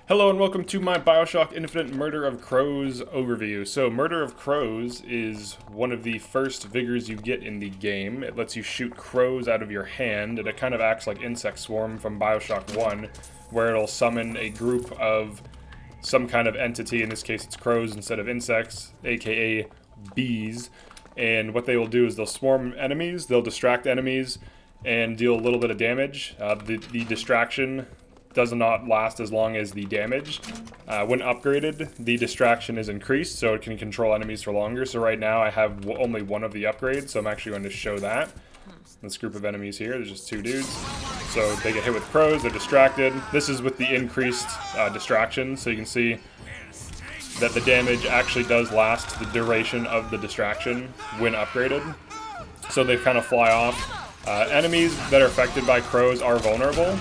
Hello and welcome to my Bioshock Infinite Murder of Crows overview. So Murder of Crows is one of the first vigors you get in the game. It lets you shoot crows out of your hand, and it kind of acts like Insect Swarm from Bioshock 1, where it'll summon a group of some kind of entity. In this case it's crows instead of insects, aka bees. And what they will do is they'll swarm enemies, they'll distract enemies, and deal a little bit of damage. The distraction does not last as long as the damage. When upgraded, the distraction is increased, so it can control enemies for longer. So right now I have only one of the upgrades, so I'm actually going to show that. This group of enemies here, there's just two dudes. So they get hit with crows, they're distracted. This is with the increased distraction, so you can see that the damage actually does last the duration of the distraction when upgraded. So they kind of fly off. Enemies that are affected by crows are vulnerable,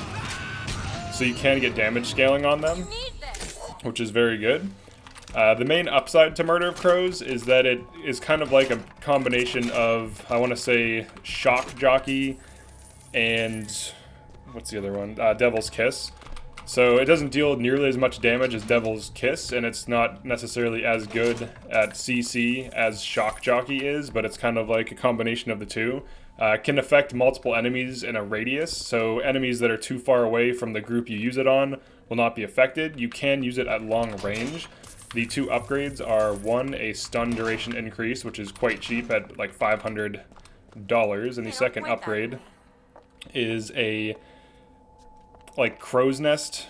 so you can get damage scaling on them, which is very good. The main upside to Murder of Crows is that it is kind of like a combination of, I want to say, Shock Jockey and, what's the other one? Devil's Kiss. So it doesn't deal nearly as much damage as Devil's Kiss, and it's not necessarily as good at CC as Shock Jockey is, but it's kind of like a combination of the two. Can affect multiple enemies in a radius, so enemies that are too far away from the group you use it on will not be affected. You can use it at long range. The two upgrades are, one, a stun duration increase, which is quite cheap at like $500, and the second upgrade is a crow's nest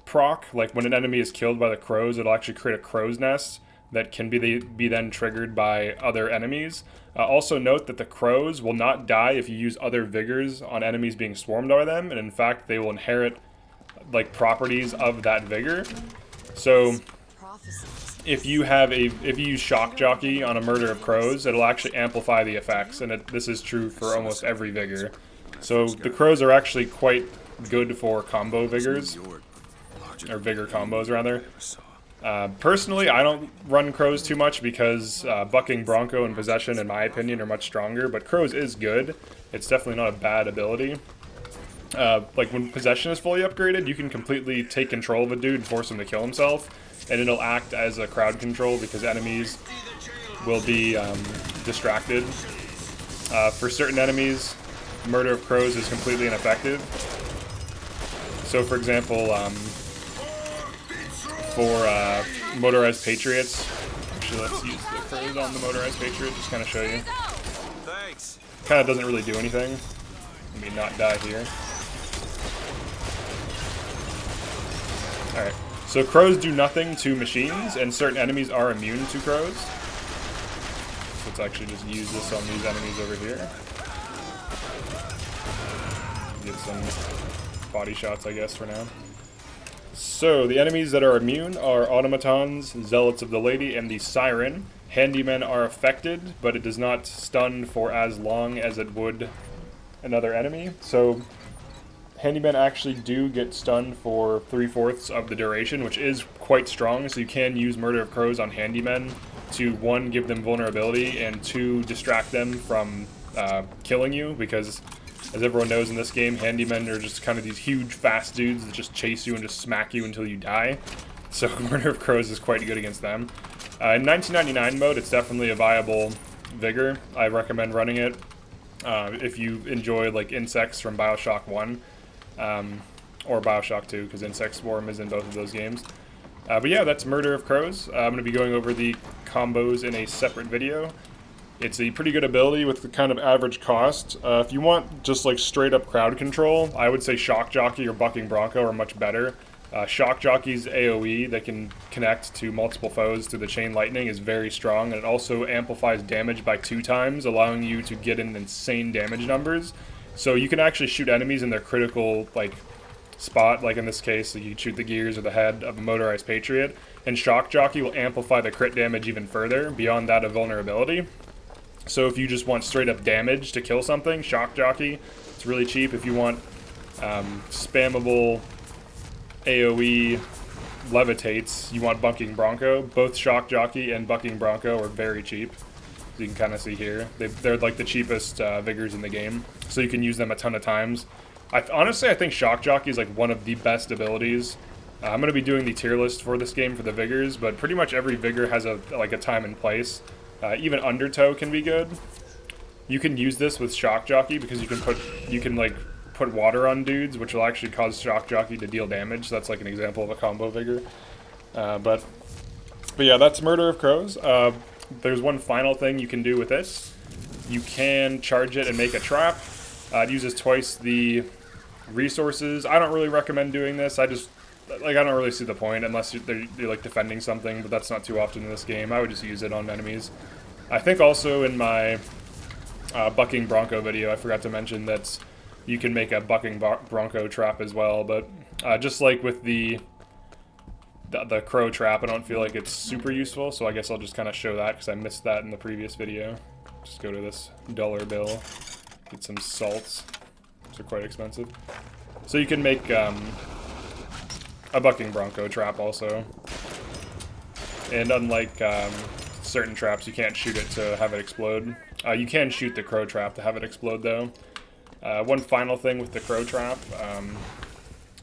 proc. Like when an enemy is killed by the crows, it'll actually create a crow's nest that can be then triggered by other enemies. Also note that the crows will not die if you use other vigors on enemies being swarmed by them, and in fact they will inherit like properties of that vigor. So if you use Shock Jockey on a Murder of Crows, it'll actually amplify the effects, and this is true for almost every vigor. So the crows are actually quite good for combo vigors, or vigor combos rather. Personally, I don't run crows too much because bucking Bronco and possession, in my opinion, are much stronger, but crows is good. It's definitely not a bad ability. Like when possession is fully upgraded, you can completely take control of a dude and force him to kill himself, and it'll act as a crowd control because enemies will be distracted. For certain enemies, Murder of Crows is completely ineffective. So for example, for Motorized Patriots, actually let's use the crows on the Motorized Patriot, just kind of show you. Thanks. Kind of doesn't really do anything. Let me not die here. Alright, so crows do nothing to machines, and certain enemies are immune to crows. Let's actually just use this on these enemies over here. Get some body shots, I guess, for now. So, the enemies that are immune are automatons, zealots of the lady, and the siren. Handymen are affected, but it does not stun for as long as it would another enemy. So, handymen actually do get stunned for 3/4 of the duration, which is quite strong. So you can use Murder of Crows on handymen to, one, give them vulnerability, and two, distract them from killing you, because as everyone knows in this game, handymen are just kind of these huge, fast dudes that just chase you and just smack you until you die. So Murder of Crows is quite good against them. In 1999 mode, it's definitely a viable vigor. I recommend running it if you enjoy like insects from Bioshock 1 or Bioshock 2, because Insect Swarm is in both of those games. But yeah, that's Murder of Crows. I'm going to be going over the combos in a separate video. It's a pretty good ability with the kind of average cost. If you want just like straight up crowd control, I would say Shock Jockey or Bucking Bronco are much better. Shock Jockey's AoE that can connect to multiple foes through the chain lightning is very strong, and it also amplifies damage by 2 times, allowing you to get in insane damage numbers. So you can actually shoot enemies in their critical like spot, like in this case, you shoot the gears or the head of a Motorized Patriot, and Shock Jockey will amplify the crit damage even further, beyond that of vulnerability. So if you just want straight up damage to kill something, Shock Jockey, it's really cheap. If you want spammable AoE levitates, you want Bucking Bronco. Both Shock Jockey and Bucking Bronco are very cheap. You can kind of see here. They're like the cheapest vigors in the game, so you can use them a ton of times. Honestly, I think Shock Jockey is like one of the best abilities I'm going to be doing the tier list for this game for the Vigors, but pretty much every Vigor has a time and place. Even Undertow can be good. You can use this with Shock Jockey because you can put water on dudes, which will actually cause Shock Jockey to deal damage. So that's like an example of a combo Vigor. But yeah, that's Murder of Crows. There's one final thing you can do with this. You can charge it and make a trap. It uses twice the resources. I don't really recommend doing this. I don't really see the point unless you're like defending something, but that's not too often in this game. I would just use it on enemies. I think also in my bucking Bronco video, I forgot to mention that you can make a bucking Bronco trap as well, but just like with the crow trap, I don't feel like it's super useful, so I guess I'll just kind of show that because I missed that in the previous video. Just go to this dollar bill, get some salts, which are quite expensive. So you can make a bucking Bronco trap also. And unlike certain traps, you can't shoot it to have it explode. You can shoot the crow trap to have it explode though. One final thing with the crow trap,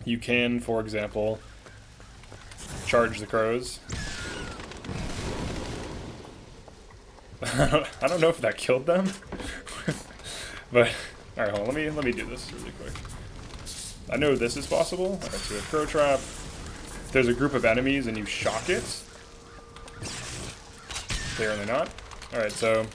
you can, for example, charge the crows. I don't know if that killed them, but alright, hold on, let me do this really quick. I know this is possible. Alright, so a crow trap. If there's a group of enemies and you shock it, apparently not. Alright, so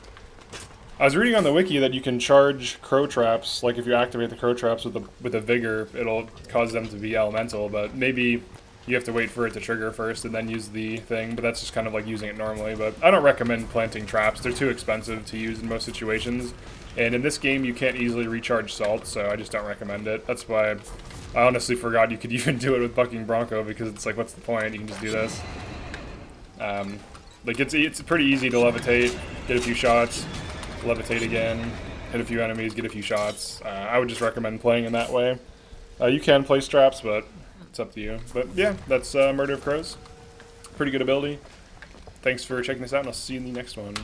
I was reading on the wiki that you can charge crow traps, like if you activate the crow traps with a Vigor, it'll cause them to be elemental, but maybe you have to wait for it to trigger first and then use the thing, but that's just kind of like using it normally. But I don't recommend planting traps. They're too expensive to use in most situations. And in this game, you can't easily recharge salt, so I just don't recommend it. That's why I honestly forgot you could even do it with bucking Bronco, because it's like, what's the point? You can just do this. Like it's pretty easy to levitate, get a few shots, levitate again, hit a few enemies, get a few shots. I would just recommend playing in that way. You can place traps, but it's up to you. But yeah, that's Murder of Crows. Pretty good ability. Thanks for checking this out, and I'll see you in the next one.